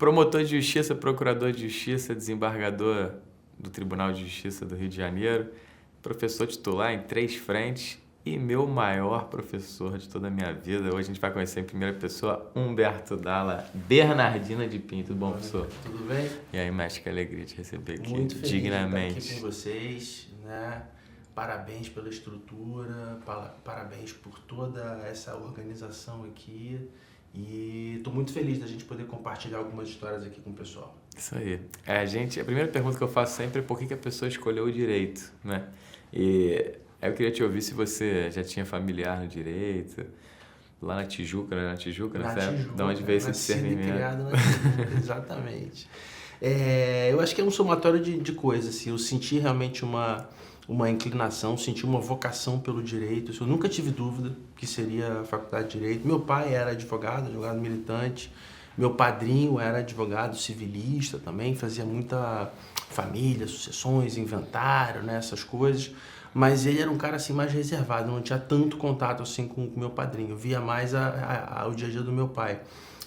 Promotor de Justiça, Procurador de Justiça, Desembargador do Tribunal de Justiça do Rio de Janeiro, professor titular em 3 frentes e meu maior professor de toda a minha vida. Hoje a gente vai conhecer em primeira pessoa Humberto Dalla Bernardina de Pinto. Tudo bom, professor? Tudo bem? E aí, mestre, que alegria te receber aqui. Muito feliz dignamente. de estar aqui com vocês, né? Parabéns pela estrutura, parabéns por toda essa organização aqui. E estou muito feliz da gente poder compartilhar algumas histórias aqui com o pessoal. Isso aí. A primeira pergunta que eu faço sempre é por que a pessoa escolheu o direito, né? E eu queria te ouvir se você já tinha familiar no direito, lá na Tijuca, né? Na Tijuca, Na né? Tijuca, De onde veio esse nascido e discernimento? criado na Tijuca, exatamente. Eu acho que é um somatório de coisas, assim. Eu senti realmente uma inclinação, senti uma vocação pelo direito. Eu nunca tive dúvida que seria a faculdade de Direito. Meu pai era advogado militante. Meu padrinho era advogado civilista também, fazia muita família, sucessões, inventário, né, essas coisas. Mas ele era um cara assim mais reservado, não tinha tanto contato assim com o meu padrinho. Eu via mais o dia a dia do meu pai.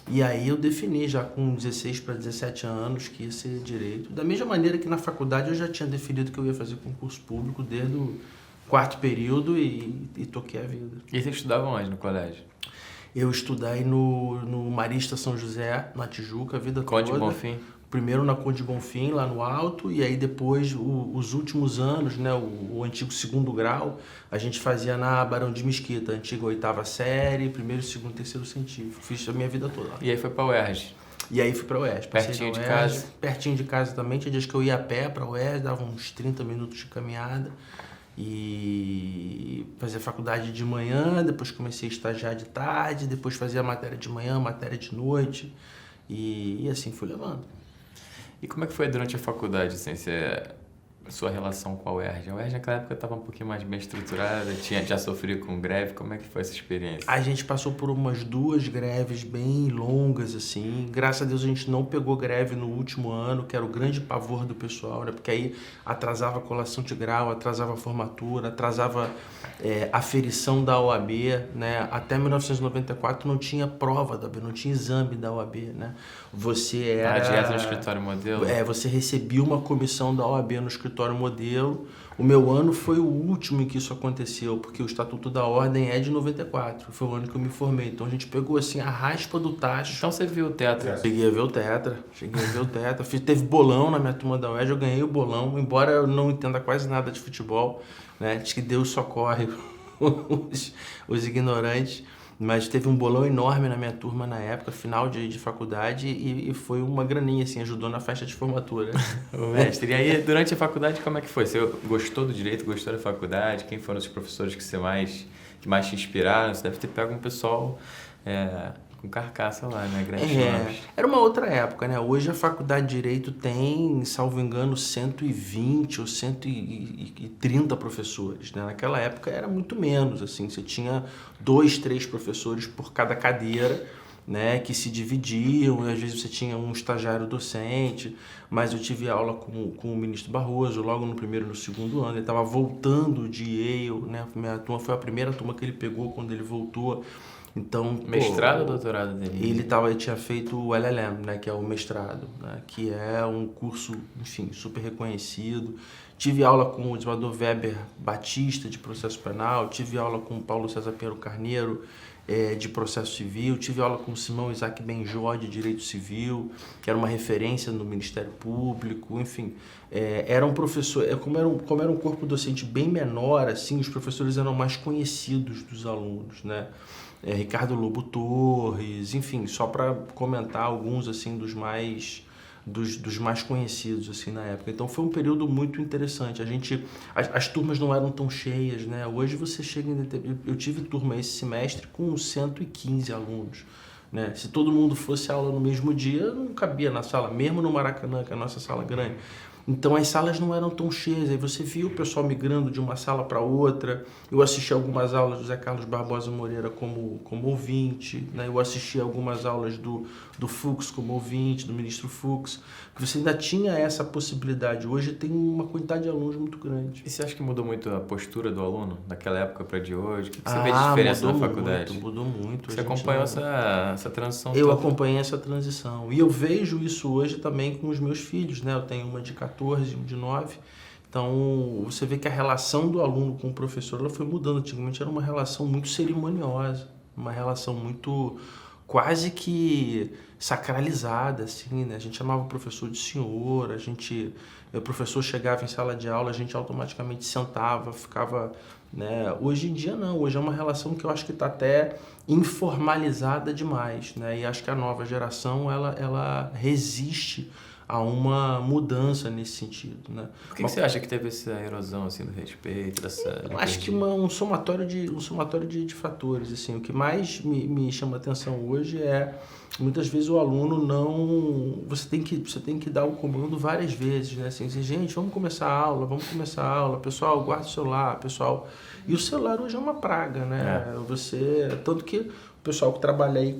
E aí eu defini já com 16 para 17 anos que ia ser direito. Da mesma maneira que na faculdade eu já tinha definido que eu ia fazer concurso público desde o 4º período e toquei a vida. E você estudava onde no colégio? Eu estudei no Marista São José, na Tijuca, a vida Conde toda. Bonfim? Primeiro na Conde Bonfim, lá no alto, e aí depois, os últimos anos, né, o antigo 2º grau, a gente fazia na Barão de Mesquita, antiga 8ª série, 1º, 2º, 3º científico. Fiz a minha vida toda lá. E aí foi pra UERJ? E aí fui pra UERJ. Pertinho de casa? Pertinho de casa também. Tinha dias que eu ia a pé pra UERJ, dava uns 30 minutos de caminhada. E fazia faculdade de manhã, depois comecei a estagiar de tarde, depois fazia matéria de manhã, matéria de noite. E assim fui levando. E como é que foi durante a faculdade, assim, a sua relação com a UERJ? A UERJ naquela época estava um pouquinho mais bem estruturada, já sofria com greve, como é que foi essa experiência? A gente passou por umas 2 greves bem longas, assim. Graças a Deus a gente não pegou greve no último ano, que era o grande pavor do pessoal, né? Porque aí atrasava a colação de grau, atrasava a formatura, atrasava a aferição da OAB, né? Até 1994 não tinha prova da OAB, não tinha exame da OAB, né? Você era... direto no escritório modelo? Você recebia uma comissão da OAB no escritório modelo. O meu ano foi o último em que isso aconteceu, porque o Estatuto da Ordem é de 94. Foi o ano que eu me formei. Então a gente pegou assim a raspa do tacho. Então você viu o teatro? Cheguei a ver o tetra. Teve bolão na minha turma da UERJ, eu ganhei o bolão, embora eu não entenda quase nada de futebol, né? Diz que Deus socorre os ignorantes. Mas teve um bolão enorme na minha turma na época, final de faculdade, e foi uma graninha, assim, ajudou na festa de formatura. Mestre, e aí durante a faculdade como é que foi? Você gostou do direito, gostou da faculdade? Quem foram os professores que mais te inspiraram? Você deve ter pego um pessoal com carcaça lá, né? Grandes nomes. Era uma outra época, né? Hoje a faculdade de Direito tem, salvo engano, 120 ou 130 professores, né? Naquela época era muito menos, assim, você tinha 2, 3 professores por cada cadeira, né, que se dividiam, e às vezes você tinha um estagiário docente, mas eu tive aula com o ministro Barroso logo no 1º e no 2º ano, ele estava voltando de Yale, né? Minha turma foi a primeira turma que ele pegou quando ele voltou. Então, mestrado ou doutorado dele? Ele tinha feito o LLM, né, que é o mestrado, né, que é um curso, enfim, super reconhecido. Tive aula com o desembargador Weber Batista, de processo penal, tive aula com o Paulo César Pinheiro Carneiro, de processo civil, tive aula com o Simão Isaac Benjó, de direito civil, que era uma referência no Ministério Público, enfim. Era um professor, como era um corpo docente bem menor, assim, os professores eram mais conhecidos dos alunos, né? Ricardo Lobo Torres, enfim, só para comentar alguns assim dos mais conhecidos assim na época. Então foi um período muito interessante. As turmas não eram tão cheias, né? Hoje você chega eu tive turma esse semestre com 115 alunos, né? Se todo mundo fosse aula no mesmo dia, não cabia na sala, mesmo no Maracanã, que é a nossa sala grande. Então as salas não eram tão cheias, aí você via o pessoal migrando de uma sala para outra. Eu assisti algumas aulas do Zé Carlos Barbosa Moreira como ouvinte, né? Eu assisti algumas aulas do Fux como ouvinte, do ministro Fux, que você ainda tinha essa possibilidade. Hoje tem uma quantidade de alunos muito grande. E você acha que mudou muito a postura do aluno daquela época para de hoje? O que você vê de diferença na faculdade? Mudou muito. Você acompanhou essa transição Eu toda? acompanhei essa transição. E eu vejo isso hoje também com os meus filhos, né? Eu tenho uma de 14 e um de 9. Então, você vê que a relação do aluno com o professor ela foi mudando. Antigamente era uma relação muito cerimoniosa, uma relação muito quase que sacralizada, assim, né? A gente chamava o professor de senhor, o professor chegava em sala de aula, a gente automaticamente sentava, ficava, né? Hoje em dia não, hoje é uma relação que eu acho que está até informalizada demais, né? E acho que a nova geração, ela resiste a uma mudança nesse sentido, né? Por que você acha que teve essa erosão assim do respeito, Eu acho que um somatório de fatores, assim, o que mais me chama atenção hoje é muitas vezes o aluno não, você tem que dar o comando várias vezes, né? Assim, gente, vamos começar a aula, pessoal, guarda o celular, pessoal. E o celular hoje é uma praga, né? Tanto que o pessoal que trabalha aí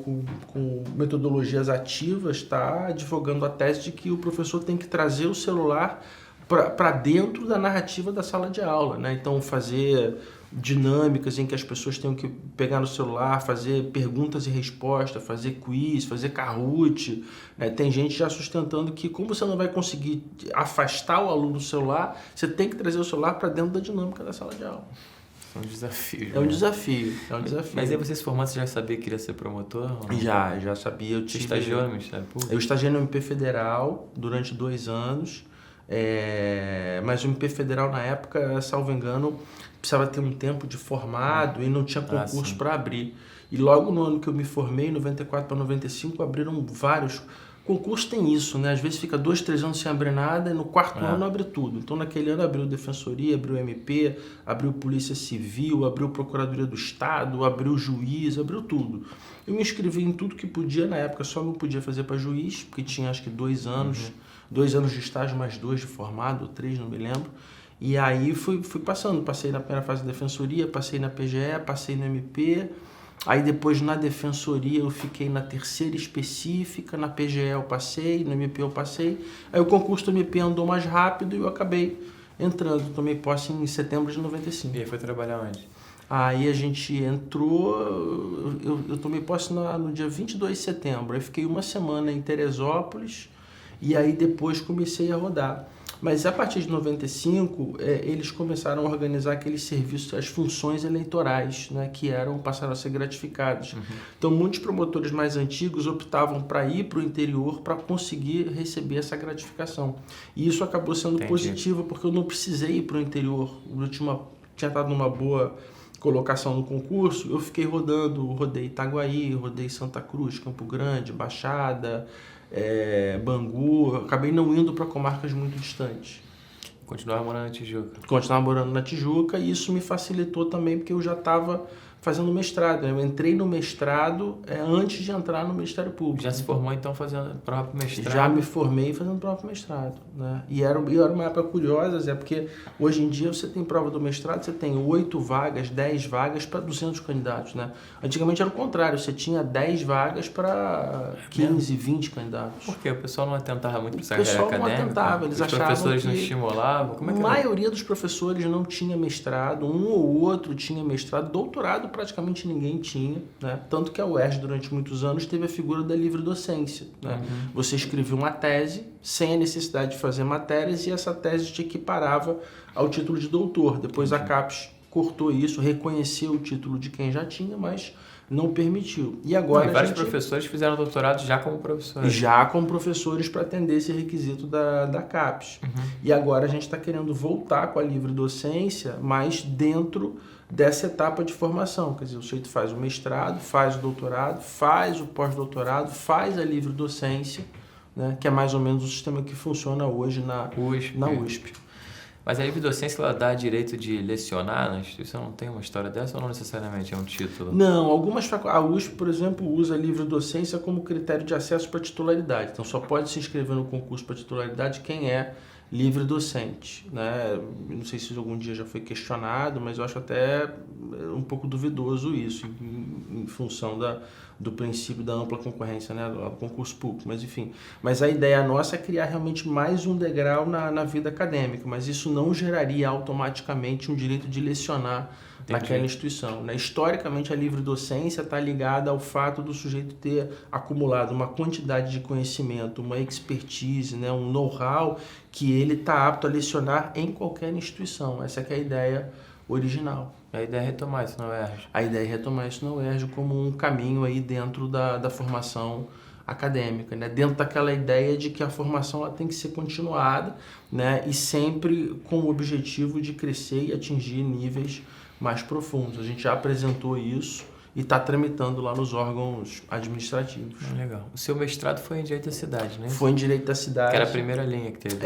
com metodologias ativas está advogando a tese de que o professor tem que trazer o celular para dentro da narrativa da sala de aula, né? Então, fazer dinâmicas em que as pessoas tenham que pegar no celular, fazer perguntas e respostas, fazer quiz, fazer Kahoot, né? Tem gente já sustentando que como você não vai conseguir afastar o aluno do celular, você tem que trazer o celular para dentro da dinâmica da sala de aula. É um desafio. É um desafio. Mas aí você se formando, você já sabia que queria ser promotor? Já sabia. Você estagiou no Ministério Público? Eu estagiei no MP Federal durante 2 anos, mas o MP Federal na época, salvo engano, precisava ter um tempo de formado e não tinha concurso para abrir. E logo no ano que eu me formei, 94 para 95, abriram vários. Concurso tem isso, né? Às vezes fica 2, 3 anos sem abrir nada e no quarto ano abre tudo. Então naquele ano abriu Defensoria, abriu MP, abriu Polícia Civil, abriu Procuradoria do Estado, abriu Juiz, abriu tudo. Eu me inscrevi em tudo que podia, na época só não podia fazer para juiz, porque tinha acho que 2 anos, 2 anos de estágio mais 2 de formado, ou 3, não me lembro. E aí fui passando, passei na primeira fase da Defensoria, passei na PGE, passei no MP. Aí depois na Defensoria eu fiquei na terceira específica, na PGE eu passei, no MP eu passei. Aí o concurso do MP andou mais rápido e eu acabei entrando. Tomei posse em setembro de 95. E aí foi trabalhar onde? Aí a gente entrou, eu tomei posse no dia 22 de setembro. Aí fiquei uma semana em Teresópolis e aí depois comecei a rodar. Mas a partir de 95, eles começaram a organizar aqueles serviços, as funções eleitorais, né, que passaram a ser gratificadas. Então, muitos promotores mais antigos optavam para ir para o interior para conseguir receber essa gratificação. E isso acabou sendo positivo, porque eu não precisei ir para o interior. Eu tinha estado numa boa colocação no concurso, eu fiquei rodei Itaguaí, rodei Santa Cruz, Campo Grande, Baixada, Bangu, acabei não indo para comarcas muito distantes. Continuava morando na Tijuca? Continuava morando na Tijuca e isso me facilitou também porque eu já estava fazendo mestrado. Eu entrei no mestrado antes de entrar no Ministério Público. Já se formou então fazendo o próprio mestrado? Já me formei fazendo o próprio mestrado, né? E era uma época curiosa, Zé, porque hoje em dia você tem prova do mestrado, você tem 8 vagas, 10 vagas para 200 candidatos, né? Antigamente era o contrário, você tinha 10 vagas para 15, 20 candidatos. Por quê? O pessoal não atentava muito para essa carreira acadêmica? O pessoal não atentava, eles achavam os professores que não estimulavam? Como é que a maioria dos professores não tinha mestrado, um ou outro tinha mestrado, doutorado praticamente ninguém tinha, né? Tanto que a UERJ durante muitos anos teve a figura da livre docência, né? Você escrevia uma tese sem a necessidade de fazer matérias e essa tese te equiparava ao título de doutor. Depois a CAPES cortou isso, reconheceu o título de quem já tinha, mas não permitiu. E agora vários professores fizeram doutorado já como professores. Já como professores para atender esse requisito da CAPES. E agora a gente está querendo voltar com a livre docência, mas dentro dessa etapa de formação. Quer dizer, o sujeito faz o mestrado, faz o doutorado, faz o pós-doutorado, faz a livre docência, né, que é mais ou menos o sistema que funciona hoje na USP. Mas a livre docência, ela dá direito de lecionar na instituição? Não tem uma história dessa ou não necessariamente é um título? Não, a USP, por exemplo, usa a livre docência como critério de acesso para titularidade. Então, só pode se inscrever no concurso para titularidade quem é livre docente, né? Não sei se algum dia já foi questionado, mas eu acho até um pouco duvidoso isso, em função do princípio da ampla concorrência, né? Do concurso público, mas enfim. Mas a ideia nossa é criar realmente mais um degrau na vida acadêmica, mas isso não geraria automaticamente um direito de lecionar naquela instituição, né? Historicamente, a livre docência está ligada ao fato do sujeito ter acumulado uma quantidade de conhecimento, uma expertise, né? Um know-how que ele está apto a lecionar em qualquer instituição. Essa que é a ideia original. A ideia é retomar isso na UERJ. A ideia é retomar isso na UERJ como um caminho aí dentro da formação acadêmica, né? Dentro daquela ideia de que a formação ela tem que ser continuada, né? E sempre com o objetivo de crescer e atingir níveis mais profundos. A gente já apresentou isso e está tramitando lá nos órgãos administrativos. Legal. O seu mestrado foi em Direito da Cidade, né? Foi em Direito da Cidade. Que era a primeira linha que teve.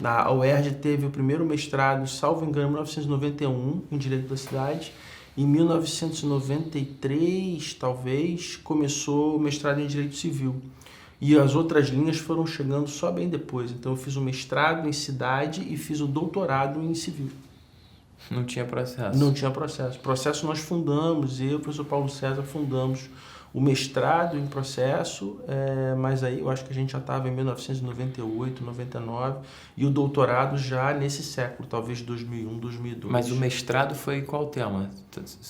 A UERJ teve o primeiro mestrado, salvo engano, em 1991, em Direito da Cidade. Em 1993, talvez, começou o mestrado em Direito Civil. E as outras linhas foram chegando só bem depois. Então, eu fiz o mestrado em Cidade e fiz o doutorado em Civil. Não tinha processo? Não tinha processo. Processo nós fundamos, eu e o professor Paulo César fundamos o mestrado em processo, mas aí eu acho que a gente já estava em 1998, 99, e o doutorado já nesse século, talvez 2001, 2002. Mas o mestrado foi em qual tema?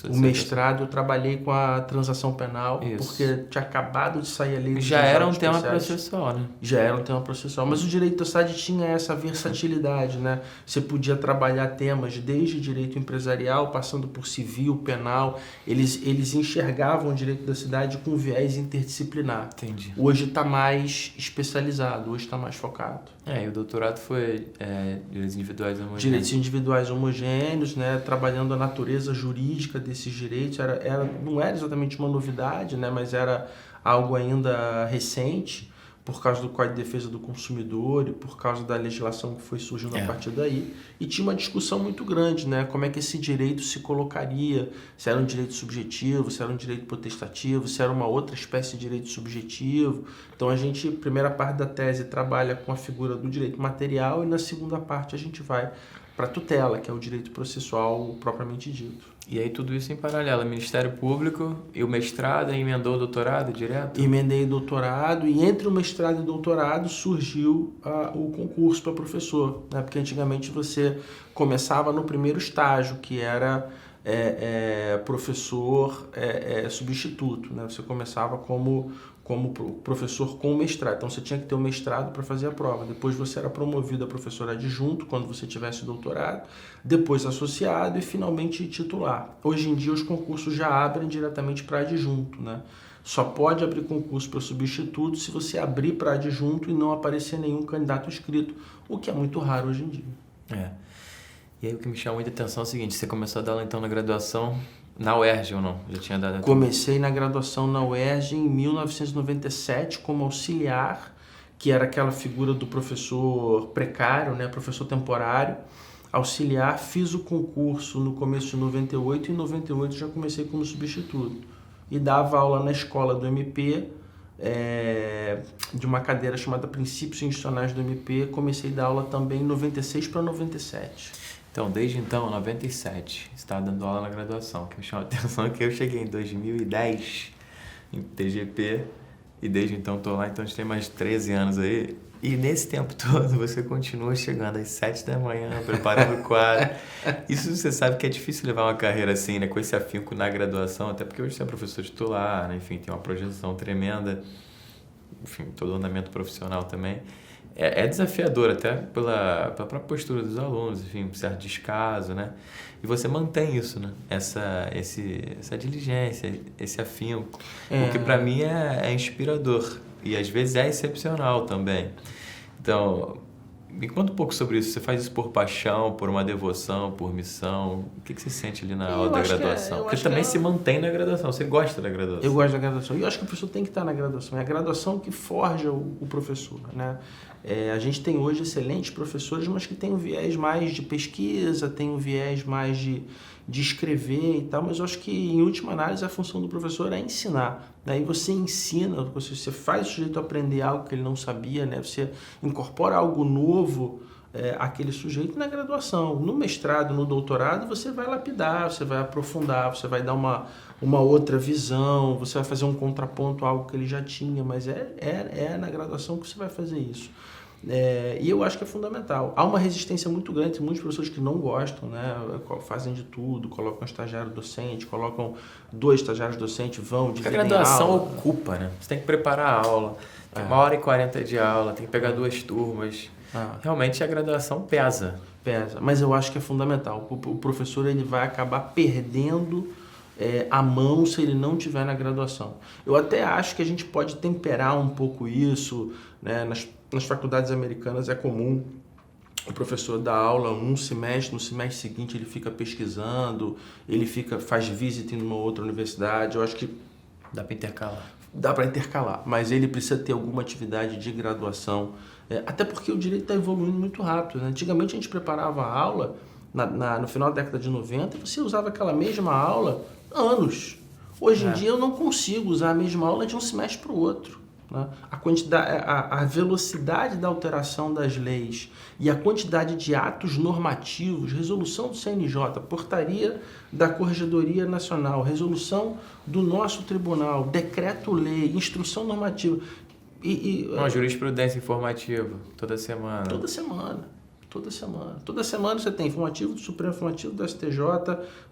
O mestrado eu trabalhei com a transação penal, porque tinha acabado de sair a lei dos já era um especiais. tema processual, né? Já era um tema processual, mas o direito da cidade tinha essa versatilidade, né? Você podia trabalhar temas desde direito empresarial, passando por civil, penal. Eles enxergavam o direito da cidade com viés interdisciplinar. Entendi. Hoje está mais especializado, hoje está mais focado. E o doutorado foi direitos individuais homogêneos. Direitos individuais homogêneos, né? Trabalhando a natureza jurídica desses direitos. Não era exatamente uma novidade, né? Mas era algo ainda recente, por causa do Código de Defesa do Consumidor e por causa da legislação que foi surgindo a partir daí. E tinha uma discussão muito grande, né? Como é que esse direito se colocaria, se era um direito subjetivo, se era um direito potestativo, se era uma outra espécie de direito subjetivo. Então a gente, primeira parte da tese, trabalha com a figura do direito material e na segunda parte a gente vai para a tutela, que é o direito processual propriamente dito. E aí tudo isso em paralelo, Ministério Público e o mestrado, emendou o doutorado direto? Emendei doutorado e entre o mestrado e o doutorado surgiu o concurso para professor, né? Porque antigamente você começava no primeiro estágio, que era professor substituto, né? Você começava como professor com mestrado. Então, você tinha que ter o mestrado para fazer a prova. Depois, você era promovido a professor adjunto, quando você tivesse doutorado. Depois, associado e, finalmente, titular. Hoje em dia, os concursos já abrem diretamente para adjunto, né? Só pode abrir concurso para substituto se você abrir para adjunto e não aparecer nenhum candidato inscrito, o que é muito raro hoje em dia. E aí, o que me chama muita atenção é o seguinte, você começou a dar aula, então, na graduação... Na UERJ ou não? Já tinha dado? Comecei na graduação na UERJ em 1997 como auxiliar, que era aquela figura do professor precário, né? Professor temporário. Auxiliar, fiz o concurso no começo de 98 e em 98 já comecei como substituto. E dava aula na escola do MP, de uma cadeira chamada Princípios Institucionais do MP. Comecei a dar aula também em 96 para 97. Então, desde então, 97, você estava dando aula na graduação. O que me chama a atenção é que eu cheguei em 2010 em TGP e desde então estou lá, então a gente tem mais 13 anos aí. E nesse tempo todo você continua chegando às 7 da manhã, preparando o quadro. Isso você sabe que é difícil levar uma carreira assim, né? Com esse afinco na graduação, até porque hoje você é professor titular, né? Enfim, tem uma projeção tremenda, enfim, todo o andamento profissional também. É desafiador até pela própria postura dos alunos, enfim, um certo descaso, né? E você mantém isso, né? Essa diligência, esse afinco, o que para mim é inspirador e às vezes é excepcional também. Então, me conta um pouco sobre isso. Você faz isso por paixão, por uma devoção, por missão? O que você sente ali na aula da graduação? Porque também se mantém na graduação. Você gosta da graduação? Eu gosto da graduação. E eu acho que o professor tem que estar na graduação. É a graduação que forja o professor, né? A gente tem hoje excelentes professores, mas que tem um viés mais de pesquisa, tem um viés mais de escrever e tal, mas eu acho que, em última análise, a função do professor é ensinar. Daí você ensina, você faz o sujeito aprender algo que ele não sabia, né? Você incorpora algo novo aquele sujeito na graduação. No mestrado, no doutorado, você vai lapidar, você vai aprofundar, você vai dar uma outra visão, você vai fazer um contraponto a algo que ele já tinha, mas é na graduação que você vai fazer isso. E eu acho que é fundamental. Há uma resistência muito grande, tem muitos professores que não gostam, né? Fazem de tudo, colocam estagiário docente, colocam 2 estagiários docentes, vão dividem a graduação aula. ocupa, né? Você tem que preparar a aula, tem 1h40 de aula, tem que pegar 2 turmas. Realmente a graduação pesa. Pesa, mas eu acho que é fundamental. O professor ele vai acabar perdendo a mão se ele não tiver na graduação. Eu até acho que a gente pode temperar um pouco isso, né? Nas faculdades americanas é comum o professor dar aula um semestre, no semestre seguinte ele fica pesquisando, faz visita em uma outra universidade. Eu acho que dá para intercalar. Dá para intercalar, mas ele precisa ter alguma atividade de graduação, até porque o direito está evoluindo muito rápido, né? Antigamente a gente preparava a aula no final da década de 90 e você usava aquela mesma aula anos. Hoje em dia eu não consigo usar a mesma aula de um semestre para o outro. Né? A velocidade da alteração das leis e a quantidade de atos normativos, resolução do CNJ, portaria da Corregedoria Nacional, resolução do nosso tribunal, decreto-lei, instrução normativa. Uma jurisprudência informativa, toda semana. Toda semana você tem informativo do Supremo, informativo do STJ,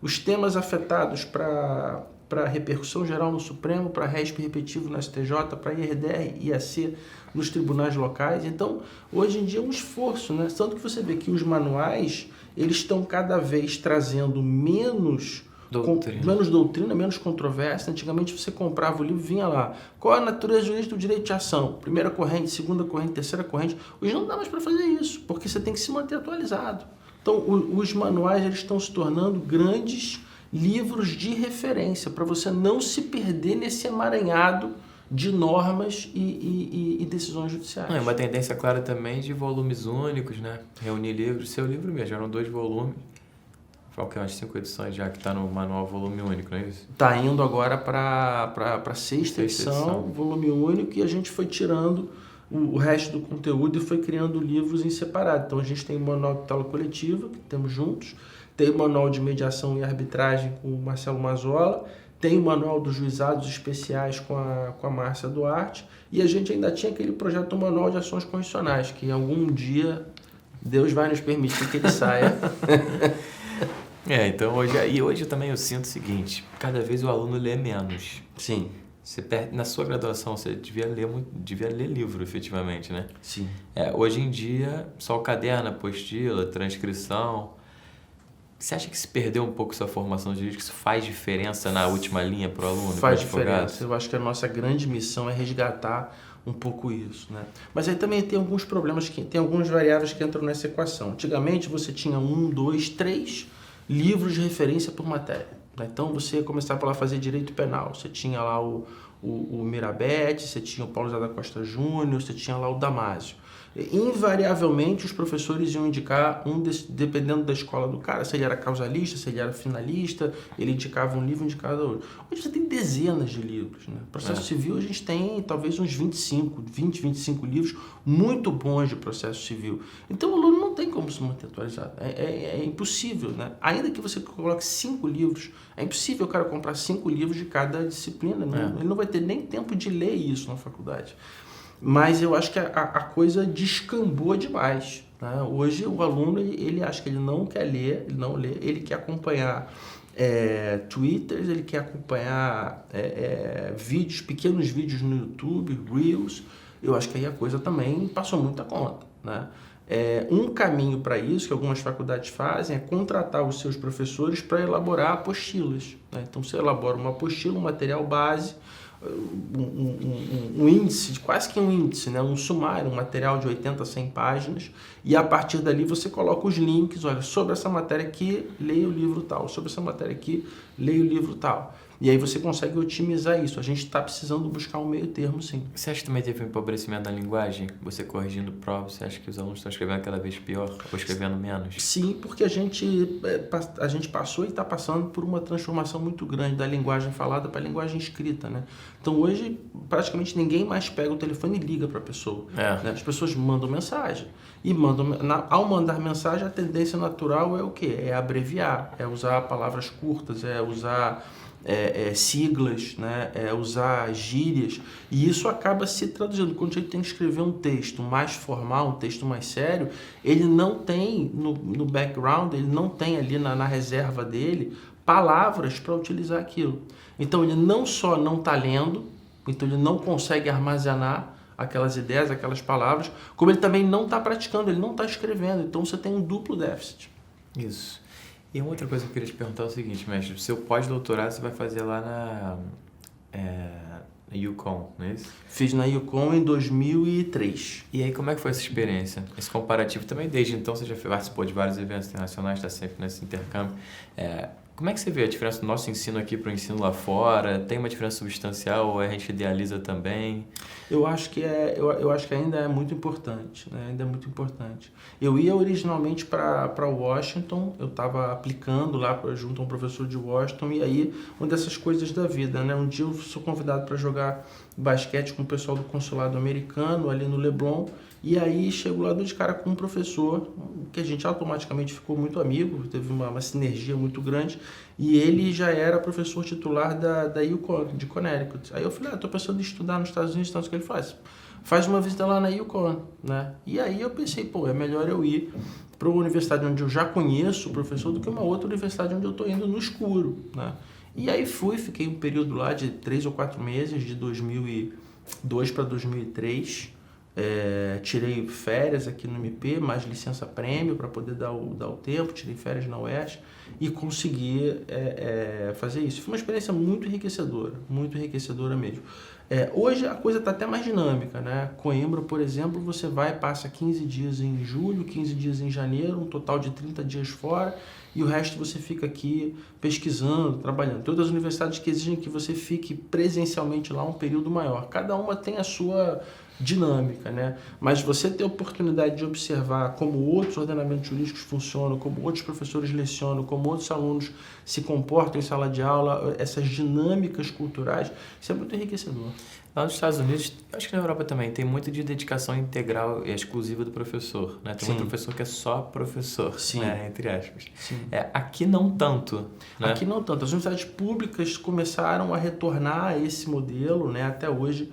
os temas afetados para repercussão geral no Supremo, para RESP repetitivo no STJ, para IRDR e IAC nos tribunais locais. Então, hoje em dia é um esforço, né? Tanto que você vê que os manuais, eles estão cada vez trazendo menos doutrina, menos controvérsia. Antigamente você comprava o livro, vinha lá, qual é a natureza jurídica do direito de ação? Primeira corrente, segunda corrente, terceira corrente. Hoje não dá mais para fazer isso, porque você tem que se manter atualizado. Então, os manuais eles estão se tornando grandes livros de referência, para você não se perder nesse emaranhado de normas e decisões judiciais. É uma tendência clara também de volumes únicos, né? Reunir livros. Seu livro mesmo, eram 2 volumes. Qual umas 5 edições já que está no manual volume único, não é isso? Está indo agora para a sexta edição, volume único, e a gente foi tirando o resto do conteúdo e foi criando livros em separado. Então a gente tem o manual de tutela coletiva, que temos juntos, tem o manual de mediação e arbitragem com o Marcelo Mazzola, tem o manual dos juizados especiais com a Márcia Duarte, e a gente ainda tinha aquele projeto do manual de ações constitucionais, que algum dia Deus vai nos permitir que ele saia. Então hoje também eu sinto o seguinte, cada vez o aluno lê menos. Sim. Na sua graduação você devia ler livro efetivamente, né? Sim. Hoje em dia, só o caderno, apostila, transcrição. Você acha que se perdeu um pouco sua formação jurídica? Isso faz diferença na última linha para o aluno? Faz diferença. Eu acho que a nossa grande missão é resgatar um pouco isso, né? Mas aí também tem alguns problemas, tem algumas variáveis que entram nessa equação. Antigamente você tinha 1, 2, 3 livros de referência por matéria. Então você começava lá a fazer direito penal. Você tinha lá o Mirabete, você tinha o Paulo Zé da Costa Júnior, você tinha lá o Damásio. Invariavelmente os professores iam indicar dependendo da escola do cara, se ele era causalista, se ele era finalista, ele indicava um livro, indicava outro. Hoje você tem dezenas de livros, né? Processo civil a gente tem talvez uns 25 livros muito bons de processo civil. Então o aluno não tem como se manter atualizado. É impossível, né? Ainda que você coloque 5 livros, é impossível o cara comprar 5 livros de cada disciplina. Ele não vai ter nem tempo de ler isso na faculdade. Mas eu acho que a coisa descambou demais, né? Hoje o aluno ele acha que ele não quer ler, ele não lê, ele quer acompanhar Twitters, ele quer acompanhar pequenos vídeos no YouTube, Reels. Eu acho que aí a coisa também passou muita conta, né? Um caminho para isso que algumas faculdades fazem é contratar os seus professores para elaborar apostilas, né? Então você elabora uma apostila, um material base, um índice, quase que um índice, né? Um sumário, um material de 80 a 100 páginas, e a partir dali você coloca os links, olha, sobre essa matéria aqui, leia o livro tal, sobre essa matéria aqui, leia o livro tal. E aí você consegue otimizar isso. A gente está precisando buscar um meio termo, sim. Você acha que também teve um empobrecimento da linguagem? Você corrigindo prova, você acha que os alunos estão escrevendo cada vez pior ou escrevendo menos? Sim, porque a gente passou e está passando por uma transformação muito grande da linguagem falada para a linguagem escrita, né? Então hoje praticamente ninguém mais pega o telefone e liga para a pessoa. Né? As pessoas mandam mensagem e ao mandar mensagem a tendência natural é o quê? É abreviar, é usar palavras curtas, é usar siglas, né? É usar gírias, e isso acaba se traduzindo. Quando a gente tem que escrever um texto mais formal, um texto mais sério, ele não tem no background, ele não tem ali na reserva dele palavras para utilizar aquilo. Então ele não só não está lendo, então ele não consegue armazenar aquelas ideias, aquelas palavras, como ele também não está praticando, ele não está escrevendo. Então você tem um duplo déficit. Isso. E uma outra coisa que eu queria te perguntar é o seguinte, mestre, o seu pós-doutorado você vai fazer lá na UConn, não é isso? Fiz na UConn em 2003. E aí, como é que foi essa experiência? Esse comparativo também, desde então você já participou de vários eventos internacionais, está sempre nesse intercâmbio. Como é que você vê a diferença do nosso ensino aqui para o ensino lá fora? Tem uma diferença substancial ou a gente idealiza também? Eu acho que ainda é muito importante, né? Ainda é muito importante. Eu ia originalmente para Washington, eu estava aplicando lá junto a um professor de Washington, e aí uma dessas coisas da vida, né? Um dia eu sou convidado para jogar basquete com o pessoal do consulado americano ali no Leblon, e aí chego lá de cara com um professor que a gente automaticamente ficou muito amigo, teve uma sinergia muito grande, e ele já era professor titular da UConn, de Connecticut. Aí eu falei, estou pensando em estudar nos Estados Unidos, então o que ele faz uma visita lá na UConn, né? E aí eu pensei, é melhor eu ir para uma universidade onde eu já conheço o professor do que uma outra universidade onde eu estou indo no escuro, né? E aí fiquei um período lá de 3 ou 4 meses, de 2002 para 2003, tirei férias aqui no MP, mais licença prêmio para poder dar o tempo, tirei férias na UERJ e consegui fazer isso. Foi uma experiência muito enriquecedora mesmo. Hoje a coisa está até mais dinâmica, né? Coimbra, por exemplo, você passa 15 dias em julho, 15 dias em janeiro, um total de 30 dias fora, e o resto você fica aqui pesquisando, trabalhando. Tem outras universidades que exigem que você fique presencialmente lá um período maior. Cada uma tem a sua dinâmica, né? Mas você ter a oportunidade de observar como outros ordenamentos jurídicos funcionam, como outros professores lecionam, como outros alunos se comportam em sala de aula, essas dinâmicas culturais, isso é muito enriquecedor. Lá nos Estados Unidos, acho que na Europa também, tem muito de dedicação integral e exclusiva do professor, né? Tem muito professor que é só professor, né? Entre aspas. Aqui não tanto, né? Aqui não tanto. As universidades públicas começaram a retornar a esse modelo, né? Até hoje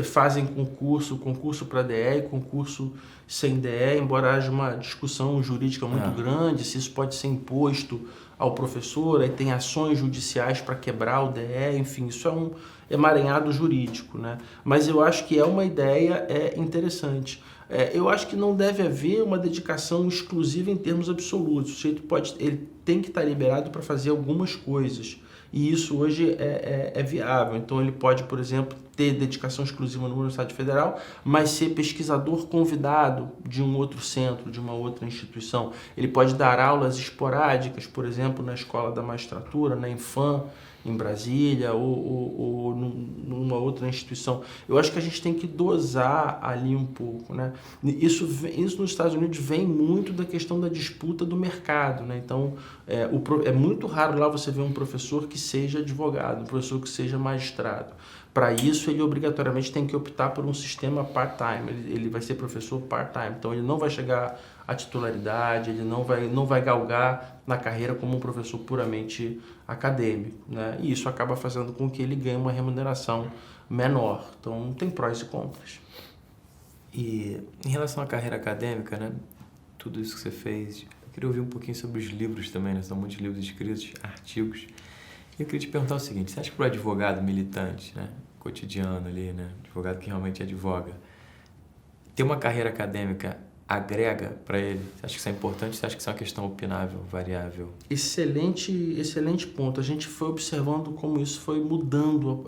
fazem concurso para DE e concurso sem DE, embora haja uma discussão jurídica muito grande, se isso pode ser imposto ao professor, aí tem ações judiciais para quebrar o DE, enfim, isso é um emaranhado jurídico, né? Mas eu acho que é uma ideia interessante. Eu acho que não deve haver uma dedicação exclusiva em termos absolutos. O sujeito ele tem que estar liberado para fazer algumas coisas, e isso hoje é viável. Então ele pode, por exemplo, ter dedicação exclusiva numa universidade federal, mas ser pesquisador convidado de um outro centro, de uma outra instituição. Ele pode dar aulas esporádicas, por exemplo, na Escola da Magistratura, na Infam, em Brasília, ou numa outra instituição. Eu acho que a gente tem que dosar ali um pouco, né? Isso nos Estados Unidos vem muito da questão da disputa do mercado, né? Então, é muito raro lá você ver um professor que seja advogado, um professor que seja magistrado. Para isso, ele obrigatoriamente tem que optar por um sistema part-time. Ele vai ser professor part-time. Então, ele não vai chegar à titularidade, ele não vai galgar na carreira como um professor puramente acadêmico, né? E isso acaba fazendo com que ele ganhe uma remuneração menor. Então, tem prós e contras. E em relação à carreira acadêmica, né? Tudo isso que você fez, eu queria ouvir um pouquinho sobre os livros também, né? São muitos livros escritos, artigos. E eu queria te perguntar o seguinte, você acha que para o advogado militante, né? Cotidiano ali, né? Advogado que realmente advoga, ter uma carreira acadêmica agrega para ele? Você acha que isso é importante? Você acha que isso é uma questão opinável, variável? Excelente ponto. A gente foi observando como isso foi mudando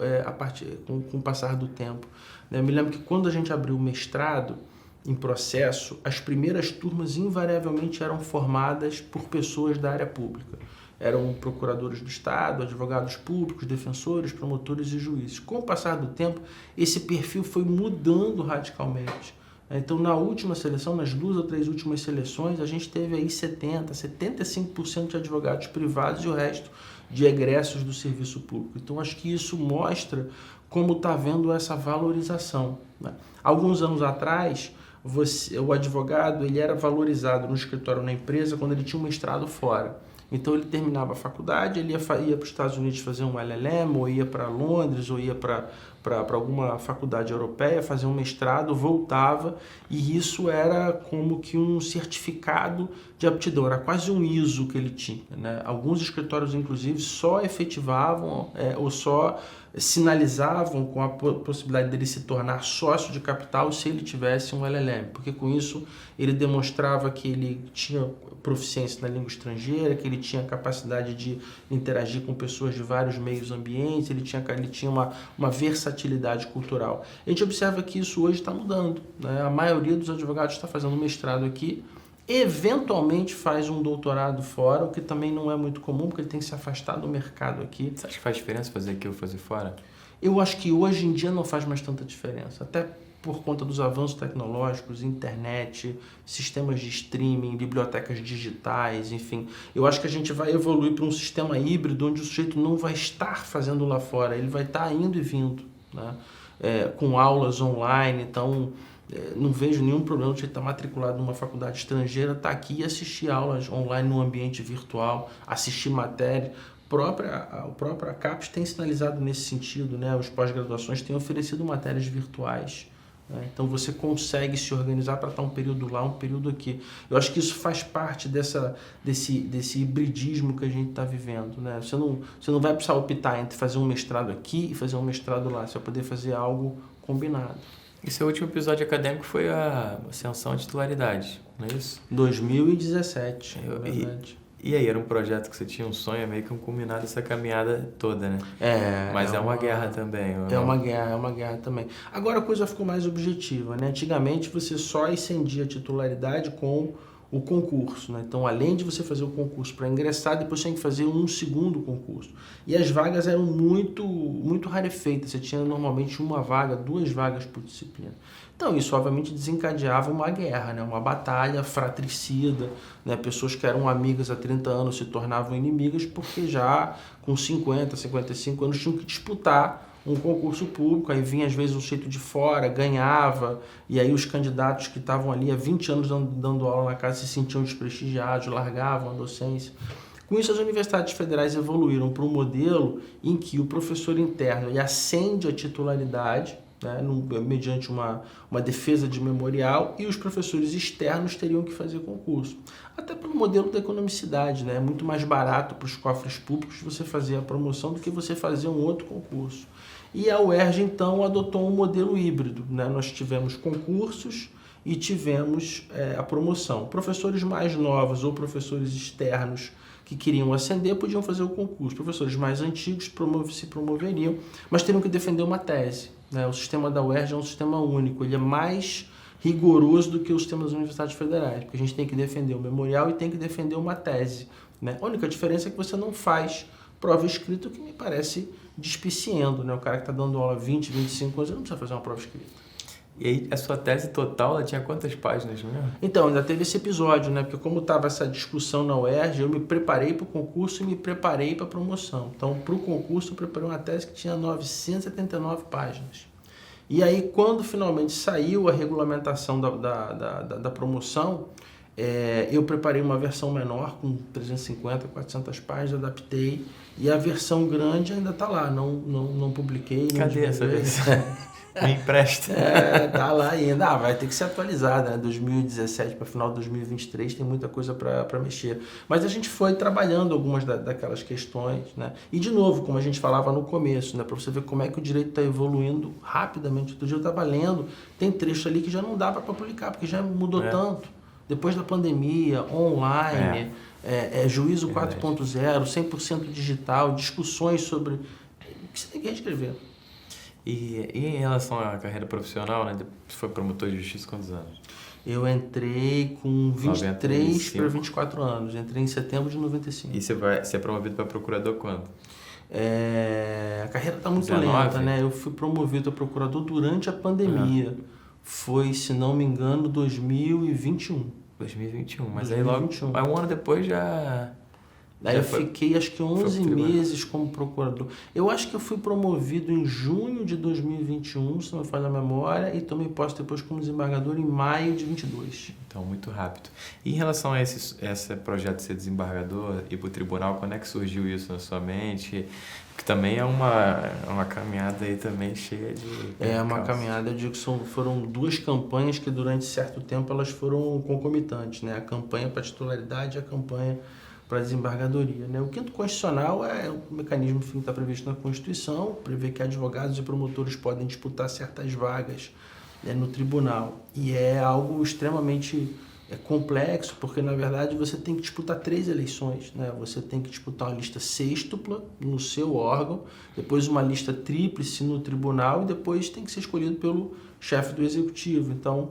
com o passar do tempo. Eu me lembro que quando a gente abriu o mestrado em processo, as primeiras turmas invariavelmente eram formadas por pessoas da área pública. eram procuradores do Estado, advogados públicos, defensores, promotores e juízes. Com o passar do tempo, esse perfil foi mudando radicalmente. Então, na última seleção, nas 2 ou 3 últimas seleções, a gente teve aí 75% de advogados privados e o resto de egressos do serviço público. Então, acho que isso mostra como está havendo essa valorização, né? Alguns anos atrás, o advogado ele era valorizado no escritório, na empresa, quando ele tinha um mestrado fora. Então ele terminava a faculdade, ele ia para os Estados Unidos fazer um LLM, ou ia para Londres, ou ia para alguma faculdade europeia fazer um mestrado, voltava, e isso era como que um certificado de aptidão, era quase um ISO que ele tinha, né? Alguns escritórios, inclusive, só efetivavam ou só sinalizavam com a possibilidade dele se tornar sócio de capital se ele tivesse um LLM, porque com isso ele demonstrava que ele tinha proficiência na língua estrangeira, que ele tinha capacidade de interagir com pessoas de vários meios ambientes, ele tinha uma versatilidade cultural. A gente observa que isso hoje está mudando, né? A maioria dos advogados está fazendo mestrado aqui, eventualmente faz um doutorado fora, o que também não é muito comum, porque ele tem que se afastar do mercado aqui. Você acha que faz diferença fazer aqui ou fazer fora? Eu acho que hoje em dia não faz mais tanta diferença, até por conta dos avanços tecnológicos, internet, sistemas de streaming, bibliotecas digitais, enfim. Eu acho que a gente vai evoluir para um sistema híbrido onde o sujeito não vai estar fazendo lá fora, ele vai estar indo e vindo, né? Com aulas online, então não vejo nenhum problema de estar matriculado numa faculdade estrangeira, estar aqui e assistir aulas online no ambiente virtual, assistir matéria. A própria CAPES tem sinalizado nesse sentido, né? Os pós-graduações têm oferecido matérias virtuais, né? Então você consegue se organizar para estar um período lá, um período aqui. Eu acho que isso faz parte desse hibridismo que a gente está vivendo, né? Você não vai precisar optar entre fazer um mestrado aqui e fazer um mestrado lá, você vai poder fazer algo combinado. E seu último episódio acadêmico foi a ascensão à titularidade, não é isso? 2017, é verdade. E aí, era um projeto que você tinha um sonho, é meio que um culminado dessa caminhada toda, né? Mas é uma guerra também. É uma guerra também. Agora a coisa ficou mais objetiva, né? Antigamente você só ascendia a titularidade com o concurso, né? Então, além de você fazer o concurso para ingressar, depois você tinha que fazer um segundo concurso. E as vagas eram muito rarefeitas. Você tinha normalmente 1 vaga, 2 vagas por disciplina. Então, isso obviamente desencadeava uma guerra, né? Uma batalha fratricida, né? Pessoas que eram amigas há 30 anos se tornavam inimigas porque já com 50, 55 anos tinham que disputar um concurso público, aí vinha às vezes um sujeito de fora, ganhava, e aí os candidatos que estavam ali há 20 anos dando aula na casa se sentiam desprestigiados, largavam a docência. Com isso, as universidades federais evoluíram para um modelo em que o professor interno ele ascende a titularidade, né, mediante uma defesa de memorial, e os professores externos teriam que fazer concurso. Até pelo modelo da economicidade, né? É muito mais barato para os cofres públicos você fazer a promoção do que você fazer um outro concurso. E a UERJ, então, adotou um modelo híbrido, né? Nós tivemos concursos e tivemos a promoção. Professores mais novos ou professores externos que queriam ascender podiam fazer o concurso. Professores mais antigos se promoveriam, mas teriam que defender uma tese, né? O sistema da UERJ é um sistema único, ele é mais rigoroso do que o sistema das universidades federais, porque a gente tem que defender o memorial e tem que defender uma tese, né? A única diferença é que você não faz prova escrita, o que me parece despiciando, né? O cara que está dando aula há 20, 25 anos, ele não precisa fazer uma prova escrita. E aí, a sua tese total, ela tinha quantas páginas mesmo? Então, ainda teve esse episódio, né? Porque como estava essa discussão na UERJ, eu me preparei para o concurso e me preparei para a promoção. Então, para o concurso, eu preparei uma tese que tinha 979 páginas. E aí, quando finalmente saiu a regulamentação da promoção, eu preparei uma versão menor, com 350, 400 páginas, adaptei, e a versão grande ainda está lá, não publiquei. Cadê essa versão? Me empresta. Tá lá ainda. Vai ter que ser atualizada, né? 2017 para final de 2023 tem muita coisa para mexer. Mas a gente foi trabalhando algumas daquelas questões, né? E de novo, como a gente falava no começo, né? Para você ver como é que o direito está evoluindo rapidamente. Outro dia eu estava lendo, tem trecho ali que já não dá para publicar, porque já mudou tanto. Depois da pandemia, online, juízo 4.0, 100% digital, discussões sobre o que você tem que reescrever. E em relação à carreira profissional, né? Você foi promotor de justiça quantos anos? Eu entrei com 23 95. para 24 anos. Entrei em setembro de 95. E você é promovido para procurador quando? A carreira está muito 19? lenta, né? Eu fui promovido a procurador durante a pandemia. Foi, se não me engano, 2021. 2021, mas 2021. aí logo, um ano depois já... Daí já eu fiquei acho que 11 meses como procurador. Eu acho que eu fui promovido em junho de 2021, se não me falha a memória, e tomei posse depois como desembargador em maio de 22. Então, muito rápido. E em relação a esse projeto de ser desembargador e para o tribunal, quando é que surgiu isso na sua mente? Que também é uma caminhada aí também cheia de... É uma caminhada, eu digo que foram duas campanhas que durante certo tempo elas foram concomitantes, né? A campanha para titularidade e a campanha para a desembargadoria, né? O quinto constitucional é o mecanismo que está previsto na Constituição, prevê que advogados e promotores podem disputar certas vagas, né, no tribunal. E é algo extremamente complexo, porque na verdade você tem que disputar 3 eleições, né? Você tem que disputar uma lista sêxtupla no seu órgão, depois uma lista tríplice no tribunal e depois tem que ser escolhido pelo chefe do executivo. Então,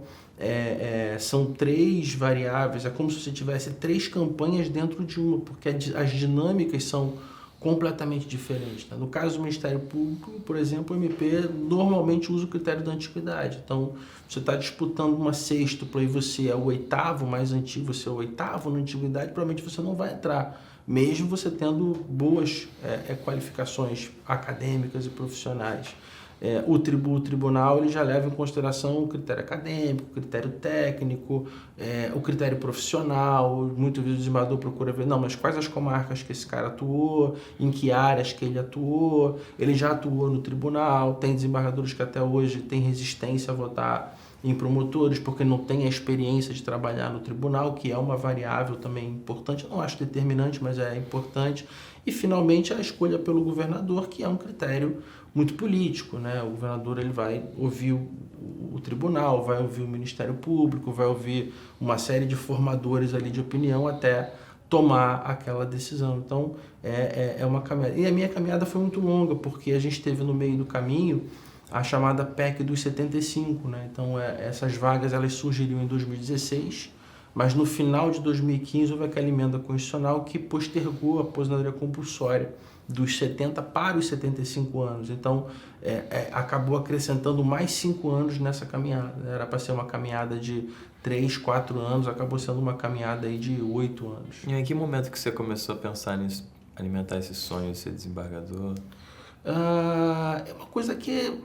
são 3 variáveis, é como se você tivesse 3 campanhas dentro de uma, porque as dinâmicas são completamente diferentes, né? No caso do Ministério Público, por exemplo, o MP normalmente usa o critério da antiguidade. Então, você está disputando uma sêxtupla e você é o 8º mais antigo, você é o 8º na antiguidade, provavelmente você não vai entrar, mesmo você tendo boas qualificações acadêmicas e profissionais. O tribunal ele já leva em consideração o critério acadêmico, o critério técnico, o critério profissional. Muitas vezes o desembargador procura ver, não, mas quais as comarcas que esse cara atuou, em que áreas que ele atuou, ele já atuou no tribunal. Tem desembargadores que até hoje têm resistência a votar em promotores porque não tem a experiência de trabalhar no tribunal, que é uma variável também importante. Eu não acho determinante, mas é importante. E, finalmente, a escolha pelo governador, que é um critério muito político, né? O governador ele vai ouvir o tribunal, vai ouvir o Ministério Público, vai ouvir uma série de formadores ali de opinião até tomar aquela decisão. Então, é uma caminhada. E a minha caminhada foi muito longa, porque a gente teve no meio do caminho a chamada PEC dos 75, né? Então, essas vagas elas surgiriam em 2016, mas no final de 2015 houve aquela emenda constitucional que postergou a aposentadoria compulsória dos 70 para os 75 anos. Então, acabou acrescentando mais 5 anos nessa caminhada. Era para ser uma caminhada de 3, 4 anos, acabou sendo uma caminhada aí de 8 anos. E em que momento que você começou a pensar nisso, alimentar esse sonho de ser desembargador? É uma coisa que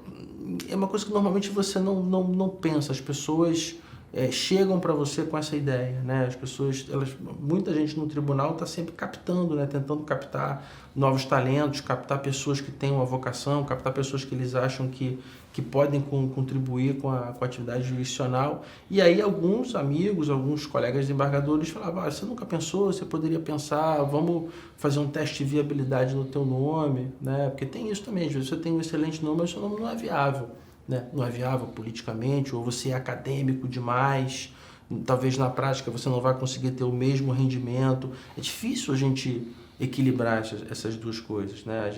normalmente você não pensa. As pessoas chegam para você com essa ideia, né? As pessoas, muita gente no tribunal está sempre captando, né? Tentando captar novos talentos, captar pessoas que têm uma vocação, captar pessoas que eles acham que podem contribuir com a atividade jurisdicional. E aí alguns amigos, alguns colegas desembargadores falavam, você nunca pensou, você poderia pensar, vamos fazer um teste de viabilidade no teu nome, né? Porque tem isso também, às vezes você tem um excelente nome, mas seu nome não é viável, né? Não é viável politicamente, ou você é acadêmico demais, talvez na prática você não vai conseguir ter o mesmo rendimento. É difícil a gente equilibrar essas duas coisas, né?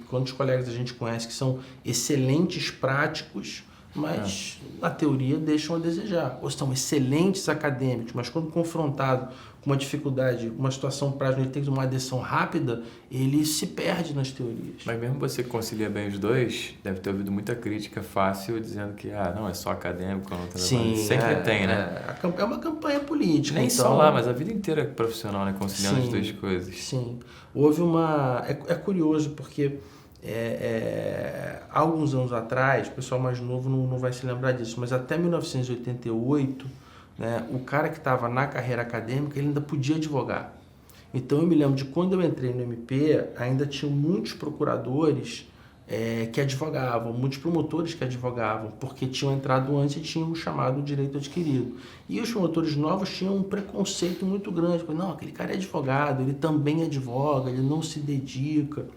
Quantos colegas a gente conhece que são excelentes práticos, mas na teoria deixam a desejar, ou são excelentes acadêmicos, mas quando confrontado com uma dificuldade, uma situação prática, ele tem uma adesão rápida, ele se perde nas teorias. Mas mesmo você que concilia bem os dois, deve ter ouvido muita crítica fácil dizendo que não, é só acadêmico, não trabalha. Sim, sempre tem, né? É uma campanha política. Nem então, só lá, mas a vida inteira profissional, né? Conciliando as duas coisas. Sim. Houve uma... É curioso, porque há alguns anos atrás, o pessoal mais novo não vai se lembrar disso, mas até 1988... né, o cara que estava na carreira acadêmica, ele ainda podia advogar. Então eu me lembro de quando eu entrei no MP, ainda tinham muitos procuradores que advogavam, muitos promotores que advogavam, porque tinham entrado antes e tinham o chamado direito adquirido. E os promotores novos tinham um preconceito muito grande, porque não, aquele cara é advogado, ele também advoga, ele não se dedica.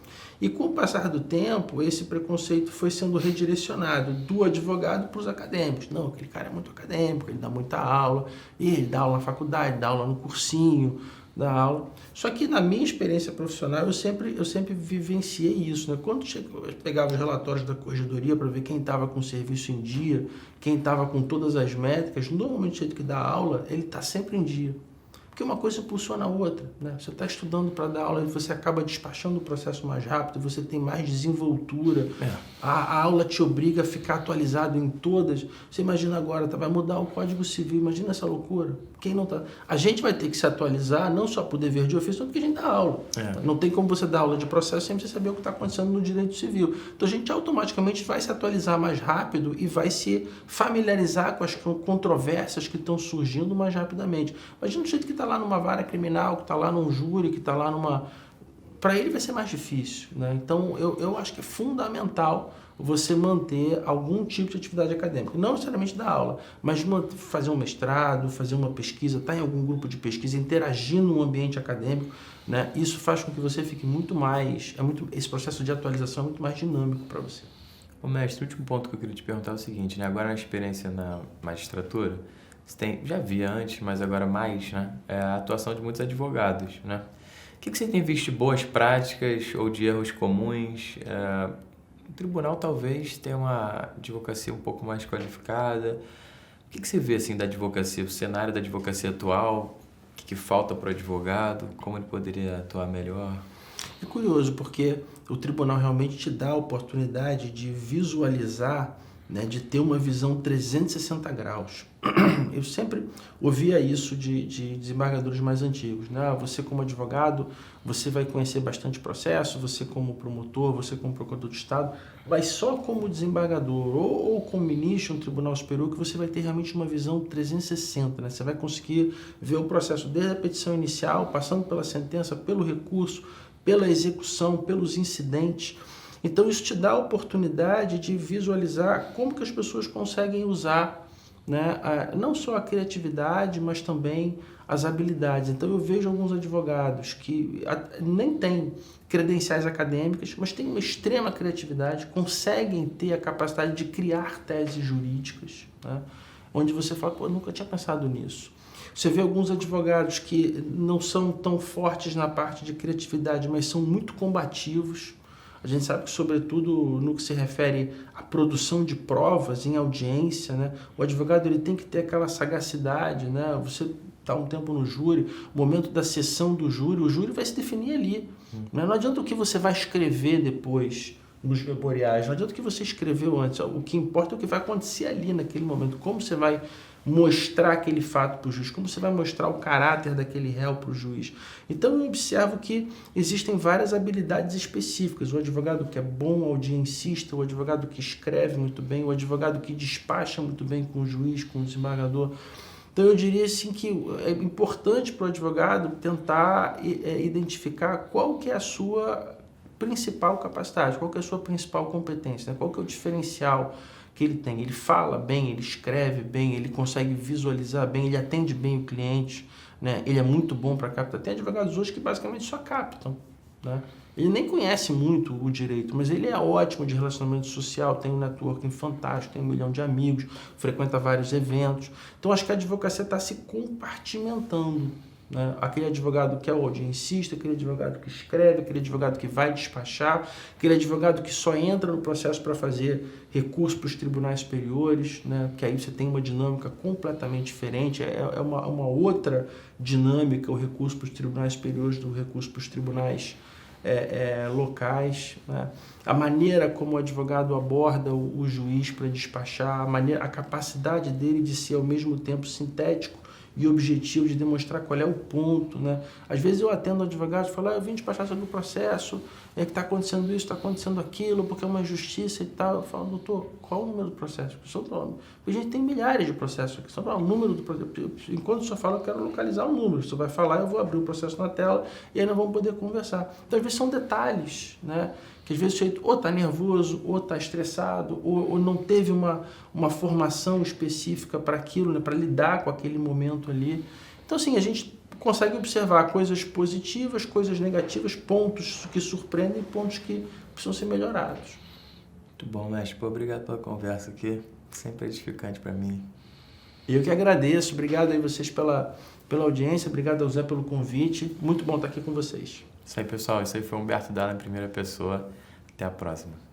E com o passar do tempo, esse preconceito foi sendo redirecionado do advogado para os acadêmicos. Não, aquele cara é muito acadêmico, ele dá muita aula, e ele dá aula na faculdade, dá aula no cursinho, da aula. Só que na minha experiência profissional eu sempre vivenciei isso, né? Quando eu pegava os relatórios da corregedoria para ver quem estava com o serviço em dia, quem estava com todas as métricas, normalmente o jeito que dá aula, ele está sempre em dia. Porque uma coisa impulsiona a outra, né? Você está estudando para dar aula e você acaba despachando o processo mais rápido, você tem mais desenvoltura, a aula te obriga a ficar atualizado em todas. Você imagina agora, vai mudar o Código Civil, imagina essa loucura. Quem não tá... A gente vai ter que se atualizar, não só por dever de ofício, mas porque a gente dá aula. Não tem como você dar aula de processo sem você saber o que está acontecendo no direito civil. Então a gente automaticamente vai se atualizar mais rápido e vai se familiarizar com as controvérsias que estão surgindo mais rapidamente. Imagina o jeito que está lá numa vara criminal, que está lá num júri, que está lá numa... Para ele vai ser mais difícil, né? Então eu acho que é fundamental você manter algum tipo de atividade acadêmica. Não necessariamente dar aula, mas fazer um mestrado, fazer uma pesquisa, estar em algum grupo de pesquisa, interagir no ambiente acadêmico, né? Isso faz com que você fique muito mais... esse processo de atualização é muito mais dinâmico para você. Ô mestre, o último ponto que eu queria te perguntar é o seguinte, né? Agora na experiência na magistratura, você tem, já via antes, mas agora mais, né? É a atuação de muitos advogados, né? O que você tem visto de boas práticas ou de erros comuns? O tribunal talvez tenha uma advocacia um pouco mais qualificada. O que você vê assim da advocacia, o cenário da advocacia atual? O que falta para o advogado? Como ele poderia atuar melhor? É curioso, porque o tribunal realmente te dá a oportunidade de visualizar, né, de ter uma visão 360 graus. Eu sempre ouvia isso de desembargadores mais antigos, né? Você como advogado, você vai conhecer bastante processo, você como promotor, você como procurador de Estado, mas só como desembargador ou como ministro no Tribunal Superior que você vai ter realmente uma visão 360, né? Você vai conseguir ver o processo desde a petição inicial, passando pela sentença, pelo recurso, pela execução, pelos incidentes. Então isso te dá a oportunidade de visualizar como que as pessoas conseguem usar, né, não só a criatividade, mas também as habilidades. Então eu vejo alguns advogados que nem têm credenciais acadêmicas, mas têm uma extrema criatividade, conseguem ter a capacidade de criar teses jurídicas, né, onde você fala, pô, eu nunca tinha pensado nisso. Você vê alguns advogados que não são tão fortes na parte de criatividade, mas são muito combativos. A gente sabe que, sobretudo, no que se refere à produção de provas em audiência, né, o advogado ele tem que ter aquela sagacidade, né? Você está um tempo no júri, o momento da sessão do júri, o júri vai se definir ali. Né? Não adianta o que você vai escrever depois nos memoriais, não adianta o que você escreveu antes. O que importa é o que vai acontecer ali naquele momento, como você vai mostrar aquele fato para o juiz, como você vai mostrar o caráter daquele réu para o juiz. Então eu observo que existem várias habilidades específicas. O advogado que é bom audiencista, o advogado que escreve muito bem, o advogado que despacha muito bem com o juiz, com o desembargador. Então eu diria assim que é importante para o advogado tentar identificar qual que é a sua principal capacidade, qual que é a sua principal competência, né? Qual que é o diferencial que ele tem. Ele fala bem, ele escreve bem, ele consegue visualizar bem, ele atende bem o cliente, né? Ele é muito bom para captar. Tem advogados hoje que basicamente só captam, né? Ele nem conhece muito o direito, mas ele é ótimo de relacionamento social, tem um networking fantástico, tem 1 milhão de amigos, frequenta vários eventos. Então acho que a advocacia está se compartimentando. Né? Aquele advogado que é audiencista, aquele advogado que escreve, aquele advogado que vai despachar, aquele advogado que só entra no processo para fazer recurso para os tribunais superiores, né? Que aí você tem uma dinâmica completamente diferente, é uma outra dinâmica o recurso para os tribunais superiores do recurso para os tribunais locais, né? A maneira como o advogado aborda o juiz para despachar, a capacidade dele de ser ao mesmo tempo sintético e objetivo, de demonstrar qual é o ponto, né? Às vezes eu atendo advogados e falo, eu vim despachar sobre o processo, que está acontecendo isso, está acontecendo aquilo, porque é uma injustiça e tal. Eu falo, doutor, qual o número do processo? A gente tem milhares de processos aqui, só o número do processo. Enquanto o senhor fala, eu quero localizar o número. O senhor vai falar, eu vou abrir o processo na tela e aí nós vamos poder conversar. Então, às vezes são detalhes, né? Que às vezes o sujeito ou está nervoso, ou está estressado, ou não teve uma formação específica para aquilo, né, para lidar com aquele momento ali. Então, assim, a gente consegue observar coisas positivas, coisas negativas, pontos que surpreendem, pontos que precisam ser melhorados. Muito bom, mestre. Pô, obrigado pela conversa aqui. Sempre edificante para mim. Eu que agradeço. Obrigado aí vocês pela pela audiência, obrigado ao Zé pelo convite. Muito bom estar aqui com vocês. Isso aí, pessoal. Isso aí foi Humberto Dalla em primeira pessoa. Até a próxima.